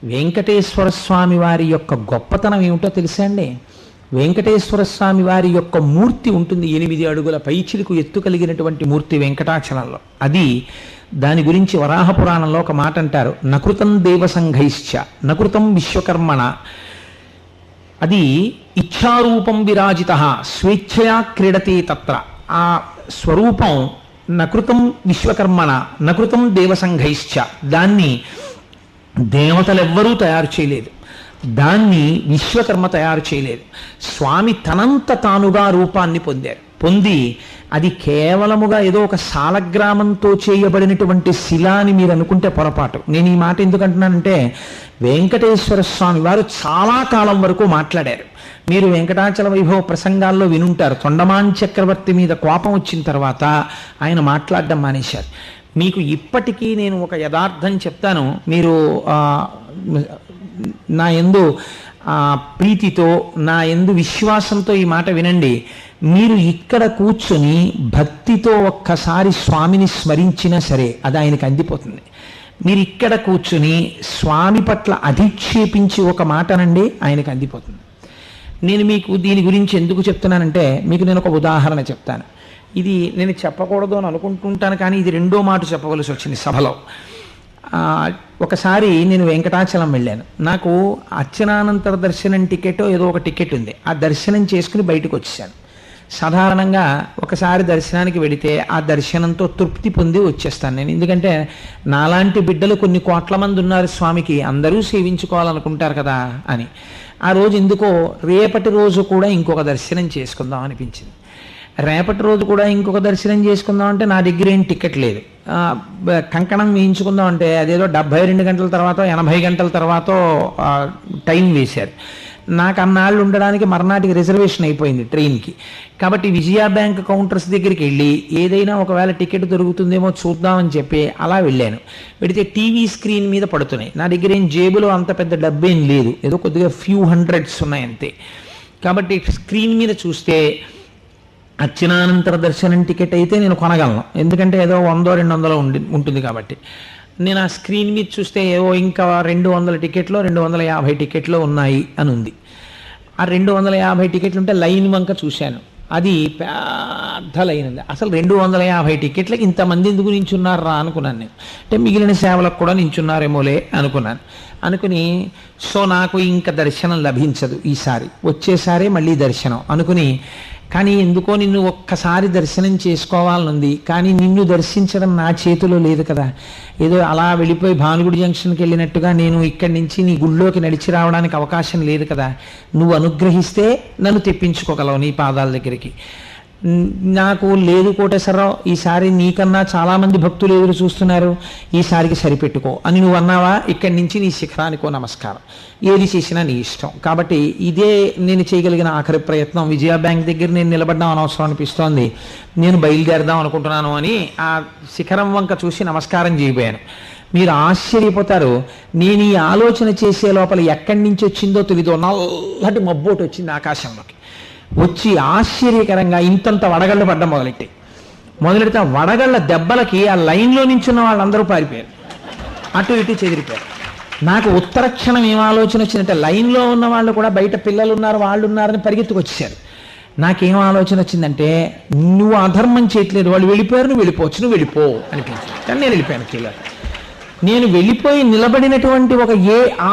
వెంకటేశ్వర స్వామి వారి యొక్క గొప్పతనం ఏమిటో తెలుసా అండి? వెంకటేశ్వర స్వామి వారి యొక్క మూర్తి ఉంటుంది, 8 అడుగుల పైచిలుకు ఎత్తు కలిగినటువంటి మూర్తి వెంకటాచలంలో. అది దాని గురించి వరాహ పురాణంలో ఒక మాట అంటారు, నకృతం దేవసంఘైశ్చ నకృతం విశ్వకర్మణ. అది ఇచ్ఛారూపం విరాజిత స్వేచ్ఛయా క్రీడతే తత్ర. ఆ స్వరూపం నకృతం విశ్వకర్మణ నకృతం దేవసంఘైశ్చ. దాన్ని దేవతలెవ్వరూ తయారు చేయలేదు, దాన్ని విశ్వకర్మ తయారు చేయలేదు. స్వామి తనంత తానుగా రూపాన్ని పొంది అది కేవలముగా ఏదో ఒక సాలగ్రామంతో చేయబడినటువంటి శిల అని మీరు అనుకుంటే పొరపాటు. నేను ఈ మాట ఎందుకంటున్నానంటే, వెంకటేశ్వర స్వామి వారు చాలా కాలం వరకు మాట్లాడారు. మీరు వెంకటాచల వైభవ ప్రసంగాల్లో వినుంటారు. తొండమాన్ చక్రవర్తి మీద కోపం వచ్చిన తర్వాత ఆయన మాట్లాడడం మానేశారు. మీకు ఇప్పటికీ నేను ఒక యథార్థం చెప్తాను, మీరు నా యందు ప్రీతితో నా యందు విశ్వాసంతో ఈ మాట వినండి. మీరు ఇక్కడ కూర్చొని భక్తితో ఒక్కసారి స్వామిని స్మరించినా సరే అది ఆయనకు అందిపోతుంది. మీరు ఇక్కడ కూర్చుని స్వామి పట్ల అధిక్షేపించి ఒక మాటనండి, ఆయనకు అందిపోతుంది. నేను మీకు దీని గురించి ఎందుకు చెప్తున్నానంటే, మీకు నేను ఒక ఉదాహరణ చెప్తాను. ఇది నేను చెప్పకూడదు అని అనుకుంటుంటాను, కానీ ఇది రెండో మాట చెప్పవలసి వచ్చింది సభలో. ఒకసారి నేను వెంకటాచలం వెళ్ళాను. నాకు అర్చనానంతర దర్శనం టికెట్ ఏదో ఒక టికెట్ ఉంది. ఆ దర్శనం చేసుకుని బయటకు వచ్చేసాను. సాధారణంగా ఒకసారి దర్శనానికి వెళితే ఆ దర్శనంతో తృప్తి పొంది వచ్చేస్తాను నేను. ఎందుకంటే నాలాంటి బిడ్డలు కొన్ని కోట్ల మంది ఉన్నారు స్వామికి, అందరూ సేవించుకోవాలనుకుంటారు కదా అని. ఆ రోజు ఎందుకో రేపటి రోజు కూడా ఇంకొక దర్శనం చేసుకుందాం అనిపించింది. రేపటి రోజు కూడా ఇంకొక దర్శనం చేసుకుందాం అంటే నా దగ్గర ఏం టికెట్ లేదు. కంకణం వేయించుకుందాం అంటే అదేదో 72 గంటల తర్వాత 80 గంటల తర్వాత టైం వేశారు. నాకు అన్నాళ్ళు ఉండడానికి మర్నాటికి రిజర్వేషన్ అయిపోయింది ట్రైన్కి. కాబట్టి విజయ బ్యాంక్ కౌంటర్స్ దగ్గరికి వెళ్ళి ఏదైనా ఒకవేళ టికెట్ దొరుకుతుందేమో చూద్దామని చెప్పి అలా వెళ్ళాను. వెళితే టీవీ స్క్రీన్ మీద పడుతున్నాయి. నా దగ్గర ఏం జేబులో అంత పెద్ద డబ్బేం లేదు, ఏదో కొద్దిగా ఫ్యూ హండ్రెడ్స్ ఉన్నాయి అంతే. కాబట్టి స్క్రీన్ మీద చూస్తే అర్చనానంతర దర్శనం టికెట్ అయితే నేను కొనగలను, ఎందుకంటే ఏదో 100-200 ఉంటుంది కాబట్టి. నేను ఆ స్క్రీన్ మీద చూస్తే ఏవో ఇంకా 200 టికెట్లు 250 టికెట్లు ఉన్నాయి అని ఉంది. ఆ 250 టికెట్లు ఉంటే లైన్ వంక చూశాను, అది పెద్ద లైన్ ఉంది. అసలు 250 టికెట్లకి ఇంతమంది ఎందుకు నించున్నారా అనుకున్నాను నేను. అంటే మిగిలిన సేవలకు కూడా నించున్నారేమోలే అనుకుని సో నాకు ఇంకా దర్శనం లభించదు ఈసారి, వచ్చేసారి మళ్ళీ దర్శనం అనుకుని, కానీ ఎందుకో నిన్ను ఒక్కసారి దర్శనం చేసుకోవాలనుంది, కానీ నిన్ను దర్శించడం నా చేతిలో లేదు కదా. ఏదో అలా వెళ్ళిపోయి భానుగుడి జంక్షన్కి వెళ్ళినట్టుగా నేను ఇక్కడి నుంచి నీ గుళ్ళోకి నడిచి రావడానికి అవకాశం లేదు కదా. నువ్వు అనుగ్రహిస్తే నన్ను తెప్పించుకోగలవు నీ పాదాల దగ్గరికి. నాకు లేదు కోటేశ్వరరావు, ఈసారి నీకన్నా చాలామంది భక్తులు ఎదురు చూస్తున్నారు, ఈసారికి సరిపెట్టుకో అని నువ్వు అన్నావా, ఇక్కడి నుంచి నీ శిఖరానికో నమస్కారం. ఏది చేసినా నీ ఇష్టం. కాబట్టి ఇదే నేను చేయగలిగిన ఆఖరి ప్రయత్నం. విజయ బ్యాంక్ దగ్గర నేను నిలబడ్డం అనవసరం అనిపిస్తోంది, నేను బయలుదేరదాం అనుకుంటున్నాను అని ఆ శిఖరం వంక చూసి నమస్కారం చేయబోయాను. మీరు ఆశ్చర్యపోతారు, నేను ఈ ఆలోచన చేసే లోపల ఎక్కడి నుంచి వచ్చిందో తెలీదు, నల్లటి మబ్బోటి వచ్చింది ఆకాశంలోకి. వచ్చి ఆశ్చర్యకరంగా ఇంతంత వడగళ్ళు పడ్డం మొదలెడితే ఆ వడగళ్ళ దెబ్బలకి ఆ లైన్లో నించున్న వాళ్ళందరూ పారిపోయారు, అటు ఇటు చెదిరిపోయారు. నాకు ఉత్తర క్షణం ఏం ఆలోచన వచ్చిందంటే, లైన్లో ఉన్న వాళ్ళు కూడా బయట పిల్లలు ఉన్నారు వాళ్ళు ఉన్నారని పరిగెత్తుకొచ్చేసారు. నాకేం ఆలోచన వచ్చిందంటే, నువ్వు అధర్మం చేయట్లేదు, వాళ్ళు వెళ్ళిపోయారు, నువ్వు వెళ్ళిపోవచ్చు, నువ్వు వెళ్ళిపో అనిపించింది. కానీ నేను వెళ్ళిపోయాను. నేను వెళ్ళిపోయి నిలబడినటువంటి ఒక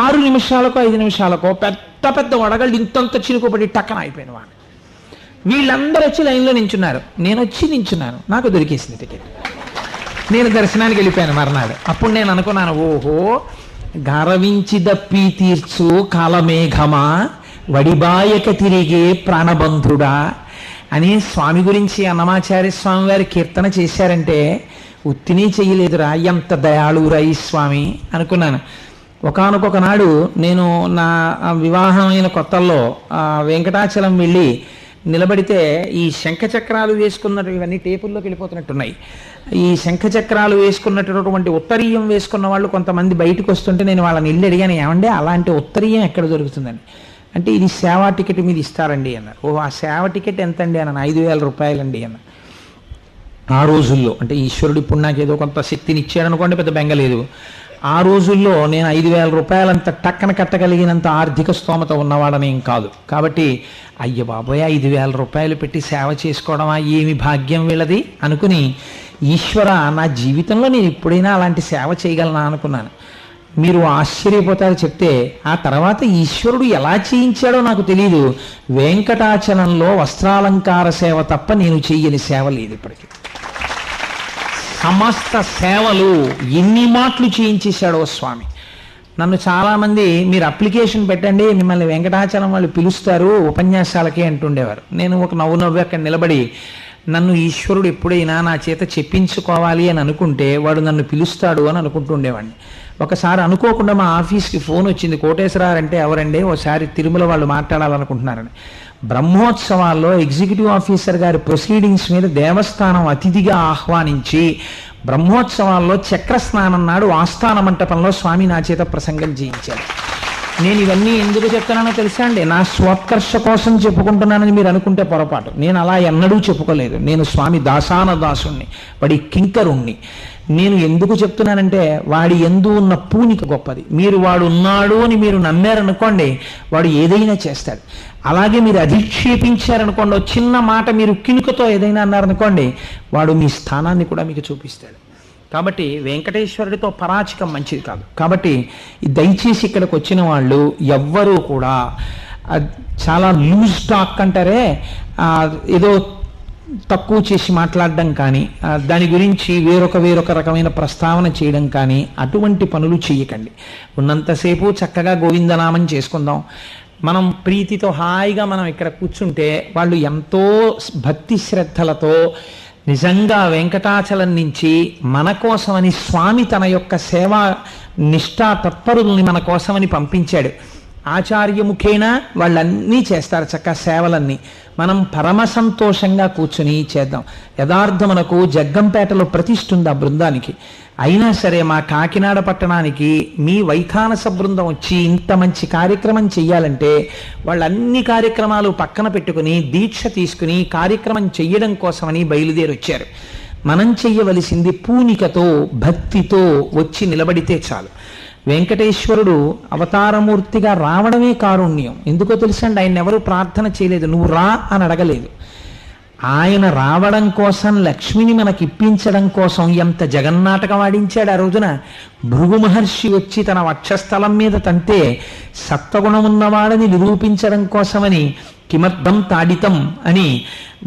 6 నిమిషాలకో 5 నిమిషాలకో పెద్ద పెద్ద వడగళ్ళు ఇంతంత చినుకుపడి టక్కన అయిపోయిన వాడు. వీళ్ళందరూ వచ్చి లైన్లో నించున్నారు, నేను వచ్చి నించున్నాను, నాకు దొరికేసింది టికెట్. నేను దర్శనానికి వెళ్ళిపోయాను మర్నాడు. అప్పుడు నేను అనుకున్నాను, ఓహో గరవించి దప్పి తీర్చు కాలమేఘమా వడిబాయక తిరిగే ప్రాణబంధుడా అని స్వామి గురించి అన్నమాచార్య స్వామి వారి కీర్తన చేశారంటే ఉత్తిని చెయ్యలేదురా, ఎంత దయాళురా ఈ స్వామి అనుకున్నాను. ఒకానొక నాడు నేను నా వివాహమైన కొత్తల్లో వెంకటాచలం వెళ్ళి నిలబడితే ఈ శంఖచక్రాలు వేసుకున్నట్టు, ఇవన్నీ టేపుల్లోకి వెళ్ళిపోతున్నట్టున్నాయి, ఈ శంఖచక్రాలు వేసుకున్నటువంటి ఉత్తరీయం వేసుకున్న వాళ్ళు కొంతమంది బయటకు వస్తుంటే నేను వాళ్ళని ఇల్లు అడిగాను, ఏమంటే అలాంటి ఉత్తరీయం ఎక్కడ దొరుకుతుందని. అంటే ఇది సేవా టికెట్ మీద ఇస్తారండి అన్నారు. ఓ ఆ సేవ టికెట్ ఎంతండి అన్నాను. 5,000 రూపాయలండి అన్న. ఆ రోజుల్లో అంటే ఈశ్వరుడు ఇప్పుడు నాకు ఏదో కొంత శక్తిని ఇచ్చాడు అనుకోండి, పెద్ద బెంగలేదు. ఆ రోజుల్లో నేను 5,000 రూపాయలంత టక్కన కట్టగలిగినంత ఆర్థిక స్తోమత ఉన్నవాడనేం కాదు. కాబట్టి అయ్య బాబోయ్ 5,000 రూపాయలు పెట్టి సేవ చేసుకోవడమా, ఏమి భాగ్యం వీళ్ళది అనుకుని, ఈశ్వర నా జీవితంలో నేను ఎప్పుడైనా అలాంటి సేవ చేయగలనా అనుకున్నాను. మీరు ఆశ్చర్యపోతారు చెప్తే. ఆ తర్వాత ఈశ్వరుడు ఎలా చేయించాడో నాకు తెలియదు. వెంకటాచలంలో వస్త్రాలంకార సేవ తప్ప నేను చెయ్యని సేవ లేదు ఇప్పటికీ. సమస్త సేవలు ఎన్ని మాటలు చేయించేశాడో స్వామి. నన్ను చాలామంది మీరు అప్లికేషన్ పెట్టండి మిమ్మల్ని వెంకటాచలం వాళ్ళు పిలుస్తారు ఉపన్యాసాలకి అంటుండేవారు. నేను ఒక నవ్వు అక్కడ నిలబడి, నన్ను ఈశ్వరుడు ఎప్పుడైనా నా చేత చెప్పించుకోవాలి అని అనుకుంటే వాడు నన్ను పిలుస్తాడు అని అనుకుంటుండేవాడిని. ఒకసారి అనుకోకుండా మా ఆఫీస్కి ఫోన్ వచ్చింది. కోటేశ్వరారు అంటే ఎవరండి, ఒకసారి తిరుమల వాళ్ళు మాట్లాడాలనుకుంటున్నారని. బ్రహ్మోత్సవాల్లో ఎగ్జిక్యూటివ్ ఆఫీసర్ గారి ప్రొసీడింగ్స్ మీద దేవస్థానం అతిథిగా ఆహ్వానించి బ్రహ్మోత్సవాల్లో చక్రస్నానం నాడు ఆస్థాన మంటపంలో స్వామి నా చేత ప్రసంగం చేయించారు. నేను ఇవన్నీ ఎందుకు చెప్తున్నానో తెలుసా అండి? నా స్వోత్కర్ష కోసం చెప్పుకుంటున్నానని మీరు అనుకుంటే పొరపాటు. నేను అలా ఎన్నడూ చెప్పుకోలేదు. నేను స్వామి దాసాన దాసుణ్ణి, వాడి కింకరుణ్ణి. నేను ఎందుకు చెప్తున్నానంటే వాడి యందు ఉన్న పూనిక గొప్పది. మీరు వాడు ఉన్నాడు అని మీరు నమ్మారనుకోండి, వాడు ఏదైనా చేస్తాడు. అలాగే మీరు అధిక్షేపించారనుకోండి, చిన్న మాట మీరు కినుకతో ఏదైనా అన్నారనుకోండి, వాడు మీ స్థానాన్ని కూడా మీకు చూపిస్తాడు. కాబట్టి వెంకటేశ్వరుడితో పరాచికం మంచిది కాదు. కాబట్టి దయచేసి ఇక్కడికి వచ్చిన వాళ్ళు ఎవ్వరూ కూడా చాలా లూజ్ టాక్ అంటారే, ఏదో తక్కువ చేసి మాట్లాడడం కానీ, దాని గురించి వేరొక రకమైన ప్రస్తావన చేయడం కానీ అటువంటి పనులు చేయకండి. ఉన్నంతసేపు చక్కగా గోవిందనామం చేసుకుందాం. మనం ప్రీతితో హాయిగా మనం ఇక్కడ కూర్చుంటే వాళ్ళు ఎంతో భక్తి శ్రద్ధలతో నిజంగా వెంకటాచలం నుంచి మన కోసమని స్వామి తన యొక్క సేవా నిష్ఠా తత్పరుల్ని మన కోసమని పంపించాడు. ఆచార్యముఖేన వాళ్ళన్నీ చేస్తారు చక్కగా సేవలన్నీ. మనం పరమ సంతోషంగా కూర్చుని చేద్దాం. యథార్థమునకు జగ్గంపేటలో ప్రతిష్ఠ ఉంది ఆ బృందానికి. అయినా సరే మా కాకినాడ పట్టణానికి మీ వైఖానస బృందం వచ్చి ఇంత మంచి కార్యక్రమం చెయ్యాలంటే వాళ్ళన్ని కార్యక్రమాలు పక్కన పెట్టుకుని దీక్ష తీసుకుని కార్యక్రమం చెయ్యడం కోసమని బయలుదేరి వచ్చారు. మనం చెయ్యవలసింది పూనికతో భక్తితో వచ్చి నిలబడితే చాలు. వెంకటేశ్వరుడు అవతారమూర్తిగా రావడమే కారుణ్యం. ఎందుకో తెలుసండి, ఆయన ఎవరు ప్రార్థన చేయలేదు, నువ్వు రా అని అడగలేదు. ఆయన రావడం కోసం, లక్ష్మిని మనకి ఇప్పించడం కోసం ఎంత జగన్నాటకం ఆడించాడు ఆ రోజున. భృగు మహర్షి వచ్చి తన వక్షస్థలం మీద తంతే సత్వగుణం ఉన్నవాడని నిరూపించడం కోసమని కిమర్థం తాడితం అని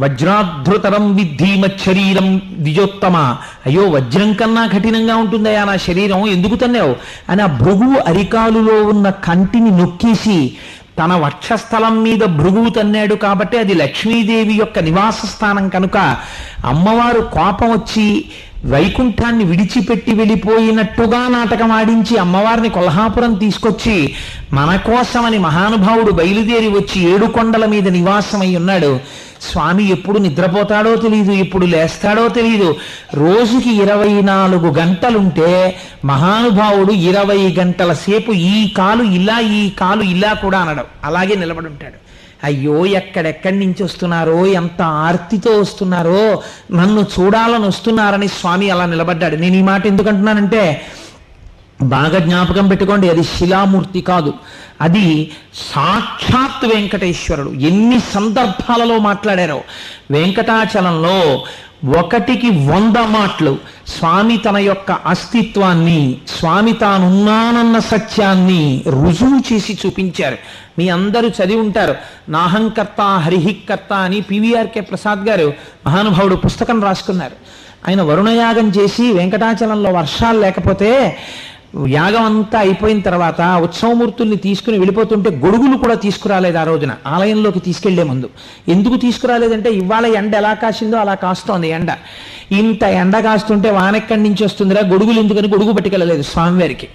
వజ్రాధృతరం విద్ధి మచ్చరీరం ద్విజోత్తమ, అయ్యో వజ్రం కన్నా కఠినంగా ఉంటుందయా నా శరీరం, ఎందుకు తన్నావు అని ఆ భృగు అరికాలులో ఉన్న కంటిని నొక్కేసి తన వక్షస్థలం మీద భృగువు తన్నాడు. కాబట్టి అది లక్ష్మీదేవి యొక్క నివాస స్థానం కనుక అమ్మవారు కోపం వచ్చి వైకుంఠాన్ని విడిచిపెట్టి వెళ్ళిపోయినట్టుగా నాటకం ఆడించి అమ్మవారిని కొల్హాపురం తీసుకొచ్చి మన కోసమని మహానుభావుడు బయలుదేరి వచ్చి 7 కొండల మీద నివాసమై ఉన్నాడు. స్వామి ఎప్పుడు నిద్రపోతాడో తెలియదు, ఎప్పుడు లేస్తాడో తెలియదు. రోజుకి 24 గంటలుంటే మహానుభావుడు 20 గంటల సేపు ఈ కాలు ఇలా ఈ కాలు ఇలా కూడా అనడం, అలాగే నిలబడి ఉంటాడు. అయ్యో ఎక్కడెక్కడి నుంచి వస్తున్నారో, ఎంత ఆర్తితో వస్తున్నారో, నన్ను చూడాలని వస్తున్నారని స్వామి అలా నిలబడ్డాడు. నేను ఈ మాట ఎందుకంటున్నానంటే బాగా జ్ఞాపకం పెట్టుకోండి, అది శిలామూర్తి కాదు, అది సాక్షాత్ వెంకటేశ్వరుడు. ఎన్ని సందర్భాలలో మాట్లాడారో వెంకటాచలంలో 1కి 100 మాటలు స్వామి తన యొక్క అస్తిత్వాన్ని, స్వామి తానున్నానన్న సత్యాన్ని రుజువు చేసి చూపించారు. మీ అందరూ చదివి ఉంటారు, నాహంకర్త హరిహికర్త అని పివిఆర్కే ప్రసాద్ గారు మహానుభావుడు పుస్తకం రాసుకున్నారు. ఆయన వరుణయాగం చేసి వెంకటాచలంలో వర్షాలు లేకపోతే యాగం అంతా అయిపోయిన తర్వాత ఉత్సవమూర్తుల్ని తీసుకుని వెళ్ళిపోతుంటే గొడుగులు కూడా తీసుకురాలేదు ఆ రోజున ఆలయంలోకి తీసుకెళ్లే ముందు. ఎందుకు తీసుకురాలేదంటే ఇవాళ ఎండ ఎలా కాసిందో అలా కాస్తోంది ఎండ. ఇంత ఎండ కాస్తుంటే వానెక్కడి నుంచి వస్తుందిరా, గొడుగులు ఎందుకని గొడుగు పట్టుకెళ్ళలేదు స్వామివారికి.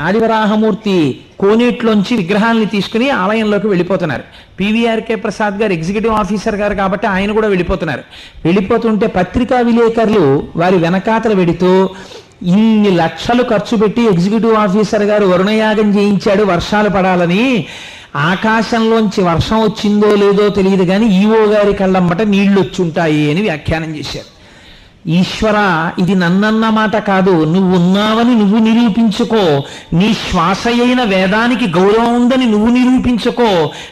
ఆదివరాహమూర్తి కోనేట్లోంచి విగ్రహాన్ని తీసుకుని ఆలయంలోకి వెళ్ళిపోతున్నారు. పివిఆర్కే ప్రసాద్ గారు ఎగ్జిక్యూటివ్ ఆఫీసర్ గారు కాబట్టి ఆయన కూడా వెళ్ళిపోతున్నారు. వెళ్ళిపోతుంటే పత్రికా విలేకరులు వారి వెనకాతలు వెడుతూ ఇన్ని లక్షలు ఖర్చు పెట్టి ఎగ్జిక్యూటివ్ ఆఫీసర్ గారు వరుణయాగం చేయించాడు వర్షాలు పడాలని, ఆకాశంలోంచి వర్షం వచ్చిందో లేదో తెలియదు కానీ ఈవో గారి కళ్ళమ్మట నీళ్లు వచ్చుంటాయి అని వ్యాఖ్యానం చేశారు. ఈశ్వర, ఇది నన్నన్న మాట కాదు, నువ్వు ఉన్నావని నువ్వు నిరూపించుకో, నీ శ్వాస అయిన వేదానికి గౌరవం ఉందని నువ్వు నిరూపించుకో,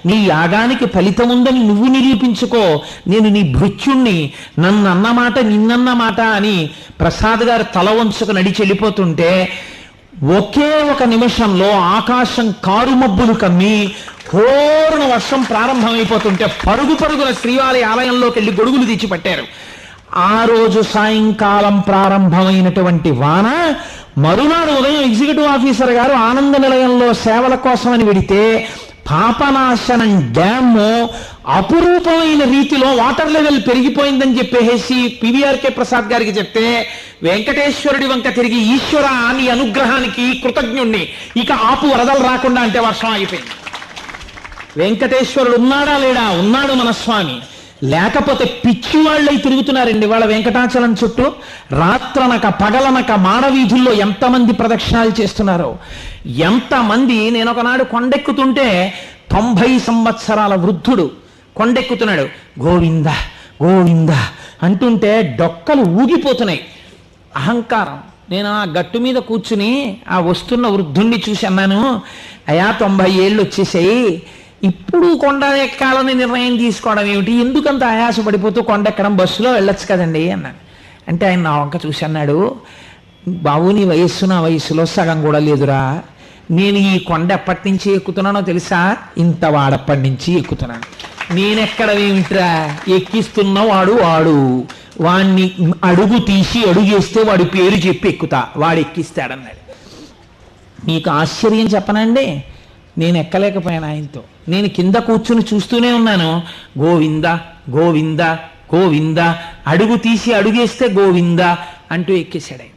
నీ యాగానికి ఫలితం ఉందని నువ్వు నిరూపించుకో, నేను నీ భృత్యుణ్ణి, నన్నన్న మాట నిన్నన్న మాట అని ప్రసాద్ గారు తల వంచుకు నడిచి వెళ్ళిపోతుంటే ఒకే ఒక నిమిషంలో ఆకాశం కారుమబ్బులు కమ్మి హోరున వర్షం ప్రారంభమైపోతుంటే పరుగున శ్రీవారి ఆలయంలోకి వెళ్ళి గొడుగులు తెచ్చిపట్టారు. ఆ రోజు సాయంకాలం ప్రారంభమైనటువంటి వాన మరునాడు ఉదయం ఎగ్జిక్యూటివ్ ఆఫీసర్ గారు ఆనంద నిలయంలో సేవల కోసమని వెడితే పాపనాశనం డ్యామ్ అపురూపమైన రీతిలో వాటర్ లెవెల్ పెరిగిపోయిందని చెప్పేసి పివిఆర్కే ప్రసాద్ గారికి చెప్తే వెంకటేశ్వరుడి వంక తిరిగి, ఈశ్వర నీ అనుగ్రహానికి కృతజ్ఞుణ్ణి, ఇక ఆపు వరదలు రాకుండా అంటే వర్షం ఆగిపోయింది. వెంకటేశ్వరుడు ఉన్నాడా లేడా? ఉన్నాడు మన స్వామి. లేకపోతే పిచ్చి వాళ్ళై తిరుగుతున్నారండి వాళ్ళ వెంకటాచలం చుట్టూ. రాత్రనక పగలనక మాడవీధుల్లో ఎంతమంది ప్రదక్షిణాలు చేస్తున్నారో, ఎంతమంది. నేను ఒకనాడు కొండెక్కుతుంటే 90 సంవత్సరాల వృద్ధుడు కొండెక్కుతున్నాడు, గోవింద గోవింద అంటుంటే డొక్కలు ఊగిపోతున్నాయి. అహంకారం. నేను ఆ గట్టు మీద కూర్చుని ఆ వస్తున్న వృద్ధుణ్ణి చూసి అన్నాను, అయా 90 ఏళ్ళు వచ్చేసాయి, ఇప్పుడు కొండ ఎక్కాలని నిర్ణయం తీసుకోవడం ఏమిటి, ఎందుకంత ఆయాసపడిపోతూ కొండ ఎక్కడం, బస్సులో వెళ్ళొచ్చు కదండి అన్నాను. అంటే ఆయన నా వంక చూసి అన్నాడు, బాబు నీ వయస్సు నా వయస్సులో సగం కూడా లేదురా, నేను ఈ కొండ ఎప్పటి నుంచి ఎక్కుతున్నానో తెలుసా? ఇంత వాడప్పటి నుంచి ఎక్కుతున్నాను. నేనెక్కడమేమిట్రా, ఎక్కిస్తున్న వాడు వాణ్ణి అడుగు తీసి అడుగేస్తే వాడి పేరు చెప్పి ఎక్కుతా, వాడు ఎక్కిస్తాడన్నాడు. మీకు ఆశ్చర్యం చెప్పనండి, నేను ఎక్కలేకపోయాను ఆయనతో. నేను కింద కూర్చుని చూస్తూనే ఉన్నాను, గోవింద గోవింద గోవింద, అడుగు తీసి అడుగేస్తే గోవింద అంటూ ఎక్కేశాడు ఆయన.